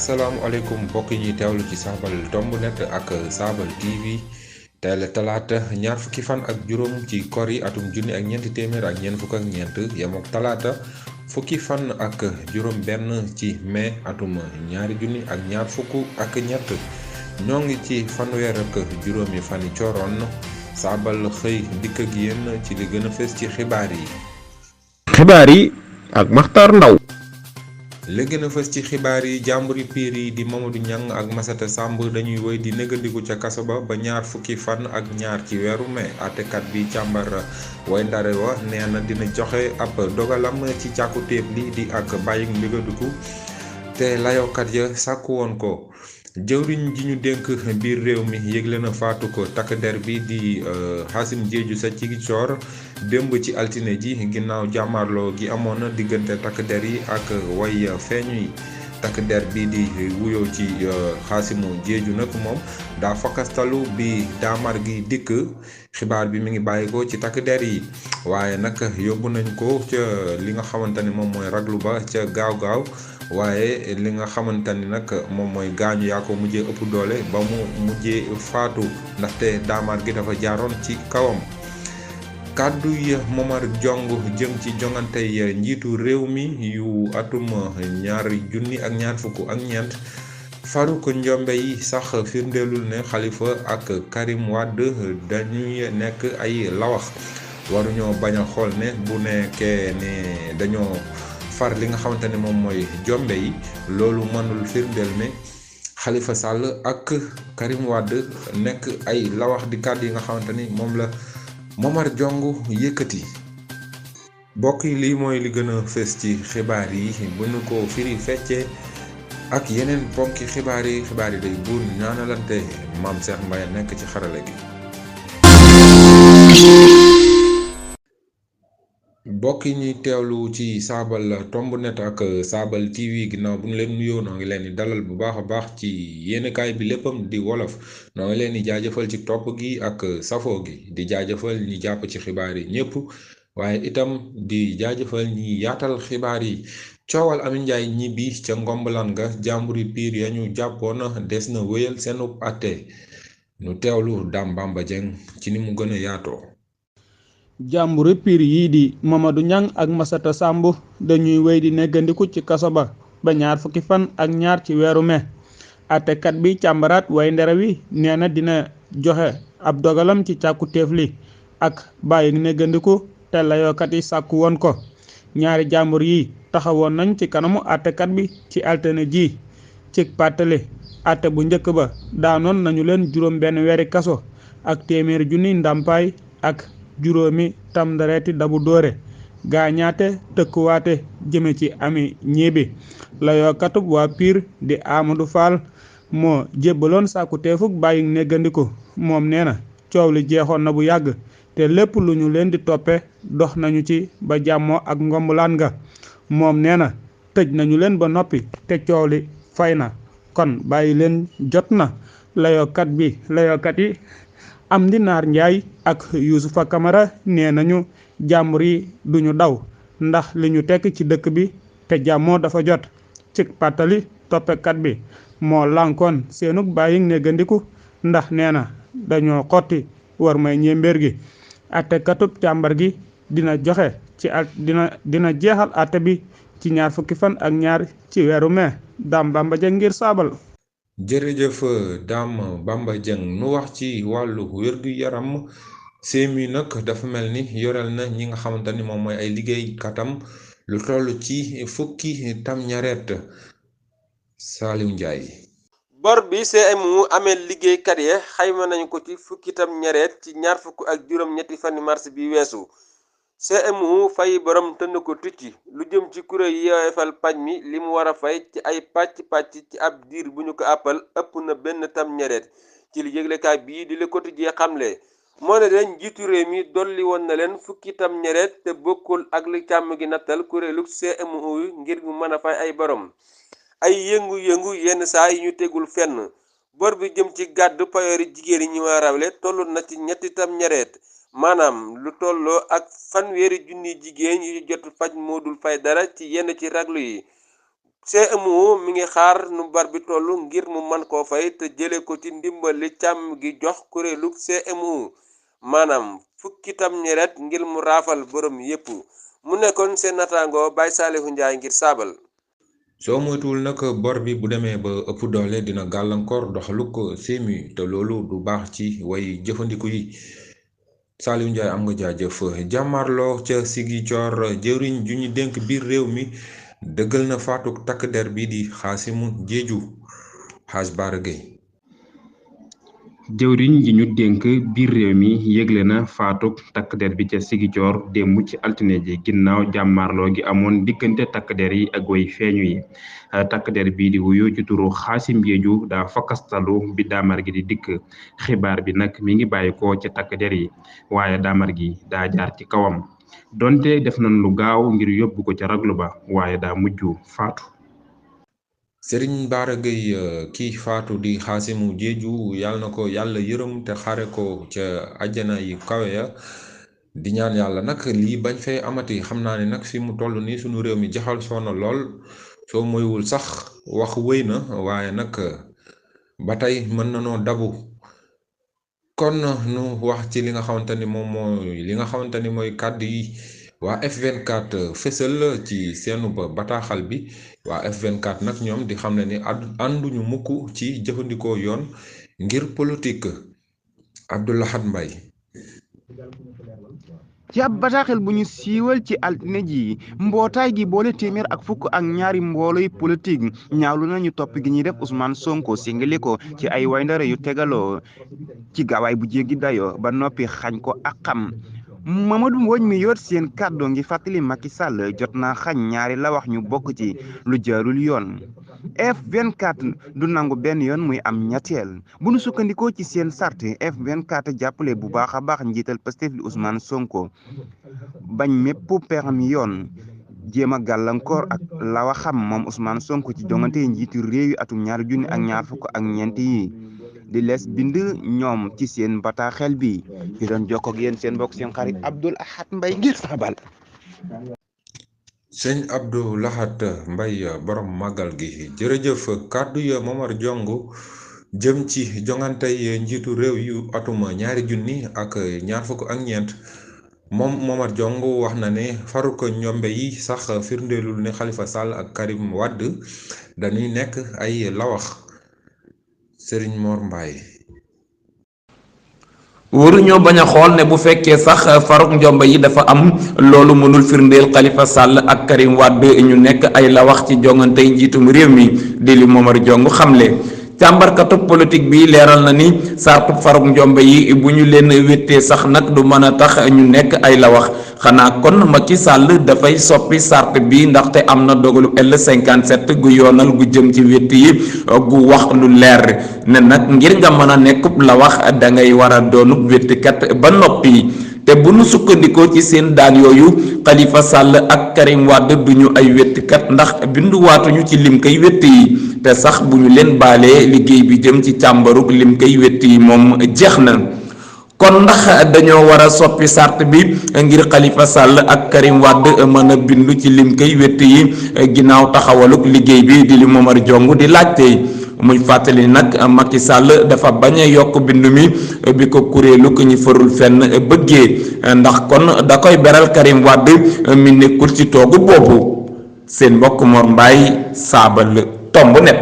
asalaamualeykum mbokk yi ñuy teewlu ci Saabal tomb net ak Saabal TV tey la talaata ñaar fukki fan ak juróom ci kor yi atum junni ak ñeenti téeméer ak ñeent fukk ak ñeent yemook talaata fukki fan ak juróom benn ci mai atum ñaari junni ak ñaar fukk ak ñett ñoo ngi ci fanweer ak juróomi fani cooroon Saabal xëy dikk ak yéen ci li gën a fës ci xibaar yi. ak Maxtaar Ndaw. li gën a fës ci xibaar yi jàmburi piir yi di Mamadou Niang ak Massata Samb dañuy woy di négandiku ca kaso ba ñaar fukki fan ak ñaar ci weeru mai àttekat bi càmbar way ndare wa nee na dina joxe ab dogalam ci càkkutéef li di ak bàyyik négandiku te layokat ya sàkku woon ko. jëwriñ ji ñu dénk biir réew mi yëgle na faatu ko takk der bi di Xaasim Jeeju sa ci Coor démb ci altine ji ginnaaw jàmmarloo gi amoon diggante takk der yi ak way feeñu yi. takk der bi di wuyoo ci Xaasimu Jeeju nag moom daa fakkastalu bi daamar gi dikk xibaar bi mi ngi bàyyi ko ci takk der yi waaye nag yóbbu nañ ko ca li nga xamante ni moom mooy raglu ba ca gaaw-gaaw waaye li nga xamante ni nag moom mooy gaañu yaa ko mujjee ëpp doole ba mu mujjee faatu ndaxte daamar gi dafa jaaroon ci kawam. kàddu yi Momar Jong jëm ci jongante njiitu réew mi yu atum ñaari junni ak ñaar fukk ak ñeent Faruk Njombe yi sax firndeelul ne Khalifa ak Karim Wade dañuy nekk ay lawax waruñoo bañ a xool ne bu nekkee ne dañoo far li nga xamante ne moom mooy jombe yi loolu mënul firndeel ne Khalifa Sall ak Karim Wade nekk ay lawax di kàddu yi nga xamante ni moom la Momar Jong yëkkati. mbokk yi lii mooy li gën a fës ci xibaar yi bu ñu ko firi feccee ak yeneen ponki xibaar yi day buur ñaanalante Mame Cheikh Mbaye nekk ci xarala gi. mbokk yi ñuy teewlu ci Saabal tomb net ak Saabal TV ginnaaw bu ñu leen nuyoo noo ngi leen di dalal bu baax a baax ci yéenekaay bi léppam di wolof noo ngi leen di jaajëfal ci topp gi ak safoo gi di jaajëfal ñi jàpp ci xibaar yi ñëpp waaye itam di jaajëfal ñi yaatal xibaar yi. coowal Amy Ndiaye ñibbi ca ngombalaan nga jàmburi piir ya ñu jàppoon des na wéyal seenu àtte ñu teewlu Dame Bamba Dieng ci ni mu gën a yaatoo. jàmburi piir yii di Mamadou Niang ak Massata Samb dañuy wéy di neggandiku ci kaso ba ñaar fukki fan ak ñaar ci weeru mai àttekat bi càmbaraat way ndere wi nee na dina joxe ab dogalam ci càkkutéef li ak bàyyi neggandiku te layookat yi sàkku woon ko. ñaari jàmbur yi taxawoon nañ ci kanamu àttekat bi ci altine ji ci pàttali àtte bu njëkk ba daanoon nañu leen juróom benn weeri kaso ak téeméeri junni ndàmpaay ak juróomi tam dareeti dabu dóore gaañaate tëkkuwaate jëme ci Amy ñibi layookatub waa Pire di Amadou Fall moo jébbaloon sàkku teefuk bàyyi néggandiku moom nee na coow li jeexoon na bu yàgg te lépp lu ñu leen di toppe dox nañu ci ba jàmmoo ak ngombulaan nga moom nee na tëj nañu leen ba noppi te coow li fay na kon bàyyi leen jot na layookat yi Amdy Nar Ndiaye ak Youssoufa Camara nee nañu jàmbur yi duñu daw ndax li ñu tekk ci dëkk bi te jàmmoo dafa jot ci pàttali toppekat bi moo lànkoon seenug bàyyi néggandiku ndax nee na dañoo xotti war may ñémbéer gi àttekatub càmbar gi dina joxe ci dina jeexal àtte bi ci ñaar fukki fan ak ñaar ci weeru mai. Dame Bamba Dieng ngir Saabal. jërëjëf Dame Bamba Dieng nu wax ci wàllu wér-gu-yaram CMU nag dafa mel ni yoreel na ñi nga xamante ni moom mooy ay liggéeykatam lu toll ci fukki tam ñareet Saliou Ndiaye. bor bi CMU amee liggéeykat ya xayma nañu ko ci fukki tam ñareet ci ñaar fukk ak juróom ñetti fani mars bi weesu. CMU fay borom tënn ko tucci lu jëm ci kuréel yi yeefal paj mi li mu war a fay ci ay pàcc ci ab diir bu ñu ko àppal ëpp na benn tam ñareet ci li yëglekaay bii di Le Quotidien xamle moo ne leen njiitu réew mi dolli woon na leen fukki tam ñareet te bokkul ak li càmm gi nattal kuréelu CMU ngir mu mën a fay ay borom ay yëngu-yëngu yenn saa yi ñu tegul fenn bor bi jëm ci gàddu payoori jigéen yi ñu war a rawle toll na ci ñetti tam ñareet maanaam lu tolloo ak fanweeri junni jigéen yu jot faj moo dul fay dara ci yenn ci raglu yi CMU mi ngi xaar nu bar bi toll ngir mu man koo fay te jële ko ci ndimbali càmm gi jox kuréelu CMU maanaam fukki tam ñeret ngir mu raafal borom yépp mu nekkoon seen natango Baye Salihu Ndiaye ngir saabal. soo moytuwul nag bor bi bu demee ba ëpp doole dina gàllankoor doxaluk CMU te loolu du baax ci way jëfandiku yi. Saliou Ndiaye am nga jaajëf. jàmmarloo ca Ziguinchor jëwriñ ju ñu dénk biir réew mi dëggal na faatuk takk der bi di Xaasimu Jeeju. Xaaj Baara Gueye. jëwriñ ji ñu dénk biir réew mi yëgle na faatuk takk der bi ca Ziguinchor démb ci altine ji ginnaaw jàmmarloo gi amoon diggante takk der yi ak way feeñu yi. takk der bii di wuyu ci turu Xaasim Jeeju daa fakkastalu bi daamar gi di dikk. xibaar bi nag mi ngi bàyyi ko ca takk der yi waaye daamar gi daa jaar ci kawam donte def nañ lu gaaw ngir yóbbu ko ca raglu ba waaye daa mujj faatu. Sëriñ Baara Gueye kii faatu di Xaasimu Jeeju yàlla na ko yàlla yërëm te xare ko ca àjjana yi kawe ya di ñaan yàlla nag lii bañ fay amati xam naa ne nag fi mu toll nii sunu réew mi jaxal soona lool soo moywul sax wax wëy na waaye nag ba tey mën na noo dabu kon nu wax ci li nga xamante ni moom mooy kàddu yi waa F24 fësal ci seenu bataaxal bi. waa F24 nag ñoom di xam ne ni ànduñu mukk ci jëfandikoo yoon ngir politique. Abdou Lahad Mbaye. ci ab bataaxel bu ñu siiwal ci altine ji mbootaay gi boole téeméer ak fukk ak ñaari mbooloy politique ñaawlu nañu topp gi ñuy def Ousmane Sonko singali ko ci ay wayndare yu tegaloo ci gaawaay bu jéggi dayo ba noppi xañ ko ak xam. Mamadou Mbodj mi yor seen kàddu ngi fàttali Macky Sall jot naa xañ ñaari la wax ñu bokk ci lu jaarul yoon. F24 du nangu benn yoon muy am ñetteel bu nu sukkandikoo ci seen sart F24 jàppale bu baax a baax njiital Pastef li Ousmane Sonko bañ mépp pexam yoon jéem a gàllankoor ak la waxam moom Ousmane Sonko ci jongante njiitu réew yi atum 2024 yi. di lees bind ñoom ci seen bataaxel bi di doon jokkoo ak yéen seen mbokk seen xarit Abdou Lahad Mbaye ngir saabal. sëñ Abdou Lahad Mbaye borom màggal gi jërëjëf. kàddu ya Momar Jong jëm ci jongante njiitu réew yu atum 2024 moom Momar Jong wax na ne faruk ñombe yi sax firndeelul ne Khalifa Sall ak Karim Wade dañuy nekk ay lawax. Serigne Mor Mbaye. waruñoo bañ a xool ne bu fekkee sax faruk njomba yi dafa am loolu mënul firndeel Khalifa Sall ak Karim Wade ñu nekk ay la wax ci jongante njiitum réew mi di li Momar Jong xamle. càmbarkatu politique bi leeral na ni sartu faruk njomba yi bu ñu leen wéttee sax nag du mën a tax ñu nekk ay la wax xanaa kon Macky Sall dafay soppi sart bi ndaxte am na dogalu L57 gu yoonal gu jëm ci wétt yi gu wax lu leer ne nag ngir nga mën a nekkub la wax da ngay war a doonub wéttkat ba noppi. te bu nu sukkandikoo ci seen daan yooyu Khalifa Sall ak Karim Wade duñu ay wettkat ndax binduwaatuñu ci lim kay wett yi te sax bu ñu leen baalee liggéey bi jëm ci càmbarug lim kay wett yi moom jeex na. kon ndax dañoo war a soppi sart bi ngir Khalifa Sall ak Karim Wade mën a bindu ci lim kay wett yi ginnaaw taxawalug liggéey bi di li Momar Jong di laajte. muy fàttali nag Macky Sall dafa bañ a yokk bindu mi bi ko kuréelu ko ñu farul fenn bëggee ndax kon da koy beral Karim Wade mi nekkul ci toogu boobu. seen mbokk Mor Mbaye saabal tomb net.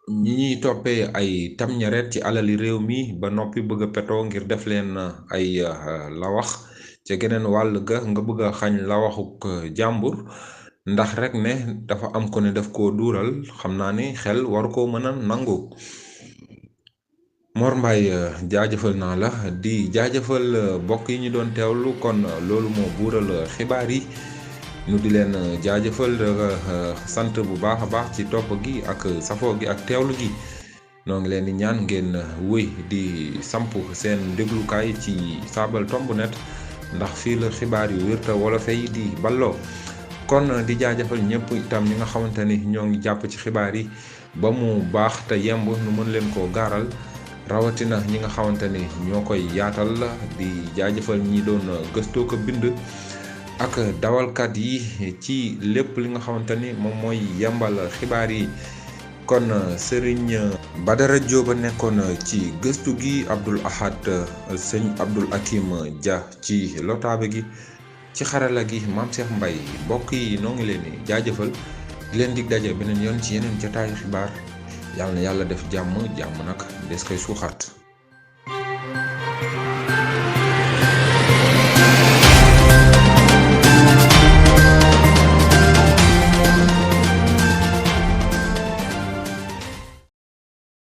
ñi ñuy toppee ay tamñareet ci alali réew mi ba noppi bëgg a petoo ngir def leen ay la wax ca geneen wàll ga nga bëgg a xañ la waxuk jàmbur ndax rek ne dafa am ko ne daf koo duural xam naa ni xel waru koo mën a nangu. Mor Mbaye jaajëfal naa la di jaajëfal mbokk yi ñu doon teewlu kon loolu moo buural xibaar yi ñu di leen jaajëfal sant bu baax a baax ci topp gi ak safoo gi ak teewlu gi noo ngi leen di ñaan ngeen wéy di samp seen déglukaay ci saabal tomb net ndax fii la xibaar yu wér te wolof yi di balloo. kon di jaajëfal ñëpp itam ñi nga xamante ni ñoo ngi jàpp ci xibaar yi ba mu baax te yemb nu mën leen koo gaaral rawatina ñi nga xamante ni ñoo koy yaatal di jaajëfal ñi doon gëstoo ko bind ak dawalkat yi ci lépp li nga xamante ni moom mooy yembal xibaar yi. kon Serigne Badara Diop nekkoon ci gëstu gi, Abdoul Ahad sëñ Abdoul Hakim Dia ci lotaabe gi, ci xarala gi Maam Cheikh Mbaye. mbokk yi noo ngi leen di jaajëfal di leen dig daje beneen yoon ci yeneen jotaayu xibaar. yàlla na yàlla def jàmm nag des koy suuxat.